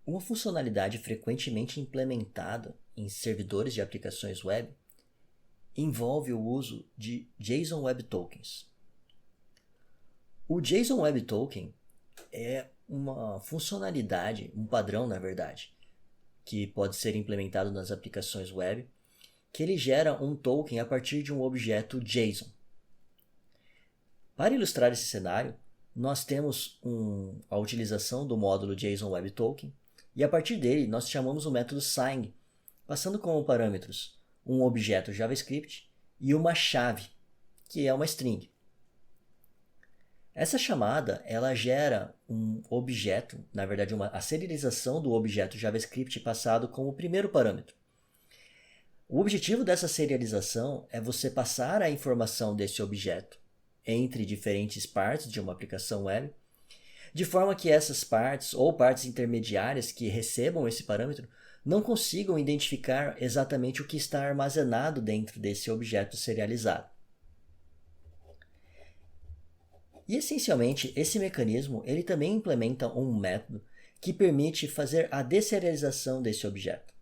Uma funcionalidade frequentemente implementada em servidores de aplicações web envolve o uso de JSON Web Tokens. O JSON Web Token é uma funcionalidade, um padrão na verdade, que pode ser implementado nas aplicações web, que ele gera um token a partir de um objeto JSON. Para ilustrar esse cenário, nós temos a utilização do módulo JSON Web Token e a partir dele nós chamamos o método sign, passando como parâmetros um objeto JavaScript e uma chave, que é uma string. Essa chamada ela gera um objeto, na verdade a serialização do objeto JavaScript passado como primeiro parâmetro. O objetivo dessa serialização é você passar a informação desse objeto entre diferentes partes de uma aplicação web, de forma que essas partes ou partes intermediárias que recebam esse parâmetro não consigam identificar exatamente o que está armazenado dentro desse objeto serializado. E essencialmente, esse mecanismo ele também implementa um método que permite fazer a desserialização desse objeto.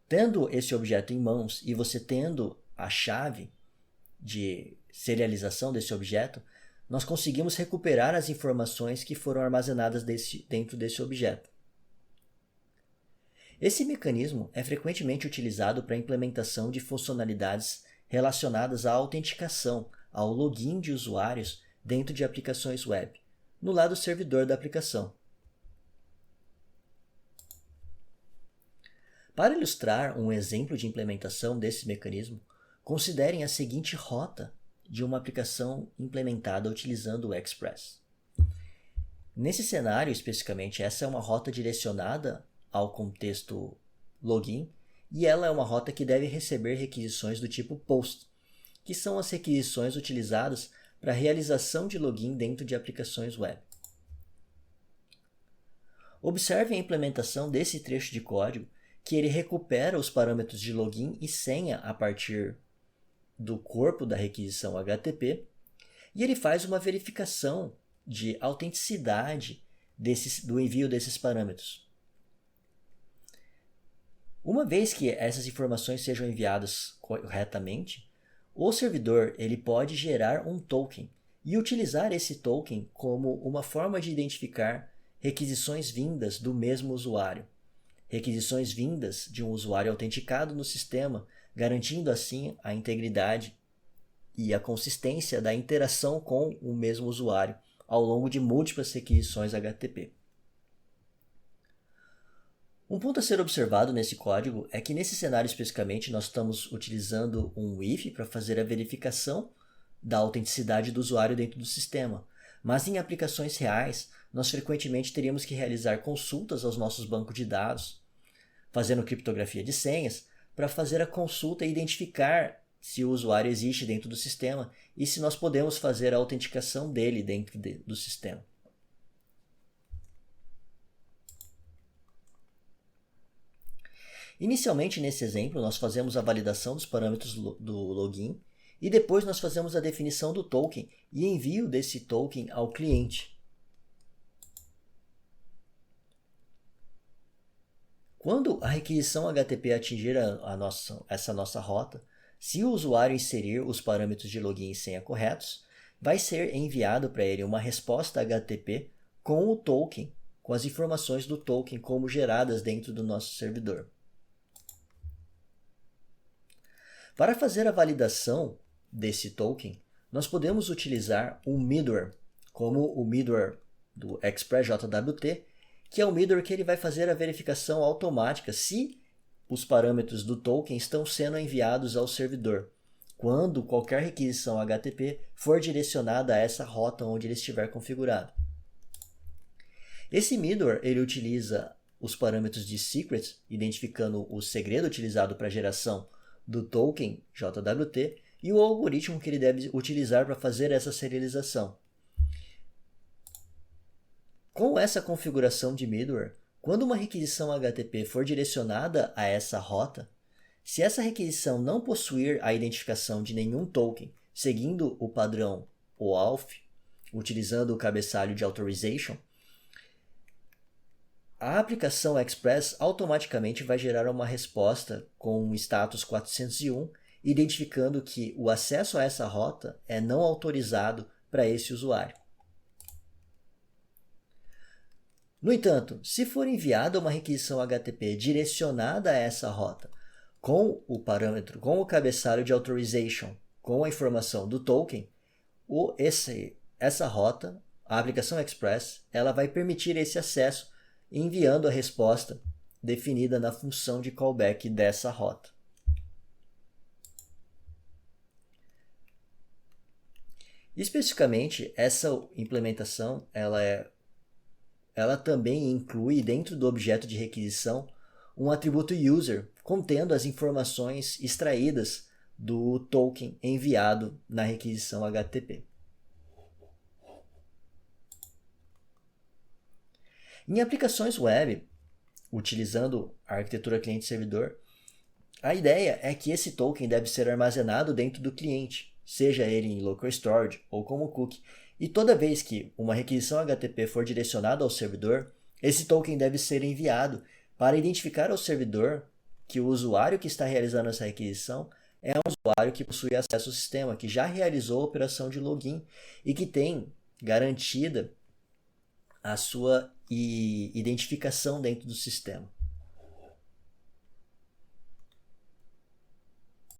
Tendo esse objeto em mãos e você tendo a chave de serialização desse objeto, nós conseguimos recuperar as informações que foram armazenadas dentro desse objeto. Esse mecanismo é frequentemente utilizado para a implementação de funcionalidades relacionadas à autenticação, ao login de usuários dentro de aplicações web, no lado servidor da aplicação. Para ilustrar um exemplo de implementação desse mecanismo, considerem a seguinte rota de uma aplicação implementada utilizando o Express. Nesse cenário, especificamente, essa é uma rota direcionada ao contexto login e ela é uma rota que deve receber requisições do tipo POST, que são as requisições utilizadas para a realização de login dentro de aplicações web. Observe a implementação desse trecho de código, que ele recupera os parâmetros de login e senha a partir do corpo da requisição HTTP e ele faz uma verificação de autenticidade do envio desses parâmetros. Uma vez que essas informações sejam enviadas corretamente, o servidor ele pode gerar um token e utilizar esse token como uma forma de identificar requisições vindas do mesmo usuário, requisições vindas de um usuário autenticado no sistema, garantindo assim a integridade e a consistência da interação com o mesmo usuário ao longo de múltiplas requisições HTTP. Um ponto a ser observado nesse código é que nesse cenário especificamente nós estamos utilizando um if para fazer a verificação da autenticidade do usuário dentro do sistema, mas em aplicações reais nós frequentemente teríamos que realizar consultas aos nossos bancos de dados, fazendo criptografia de senhas, para fazer a consulta e identificar se o usuário existe dentro do sistema e se nós podemos fazer a autenticação dele dentro do sistema. Inicialmente, nesse exemplo, nós fazemos a validação dos parâmetros do login e depois nós fazemos a definição do token e envio desse token ao cliente. Quando a requisição HTTP atingir essa nossa rota, se o usuário inserir os parâmetros de login e senha corretos, vai ser enviado para ele uma resposta HTTP com o token, com as informações do token como geradas dentro do nosso servidor. Para fazer a validação desse token, nós podemos utilizar um middleware, como o middleware do ExpressJWT, que é o middleware que ele vai fazer a verificação automática se os parâmetros do token estão sendo enviados ao servidor, quando qualquer requisição HTTP for direcionada a essa rota onde ele estiver configurado. Esse middleware ele utiliza os parâmetros de secret, identificando o segredo utilizado para a geração do token JWT e o algoritmo que ele deve utilizar para fazer essa serialização. Com essa configuração de middleware, quando uma requisição HTTP for direcionada a essa rota, se essa requisição não possuir a identificação de nenhum token, seguindo o padrão OAuth, utilizando o cabeçalho de authorization, a aplicação Express automaticamente vai gerar uma resposta com o status 401, identificando que o acesso a essa rota é não autorizado para esse usuário. No entanto, se for enviada uma requisição HTTP direcionada a essa rota, com o parâmetro, com o cabeçalho de authorization, com a informação do token, essa rota, a aplicação Express, ela vai permitir esse acesso, enviando a resposta definida na função de callback dessa rota. Especificamente, essa implementação ela também inclui dentro do objeto de requisição um atributo user contendo as informações extraídas do token enviado na requisição HTTP. Em aplicações web, utilizando a arquitetura cliente-servidor, a ideia é que esse token deve ser armazenado dentro do cliente, seja ele em local storage ou como cookie, e toda vez que uma requisição HTTP for direcionada ao servidor, esse token deve ser enviado para identificar ao servidor que o usuário que está realizando essa requisição é um usuário que possui acesso ao sistema, que já realizou a operação de login e que tem garantida a sua identificação dentro do sistema.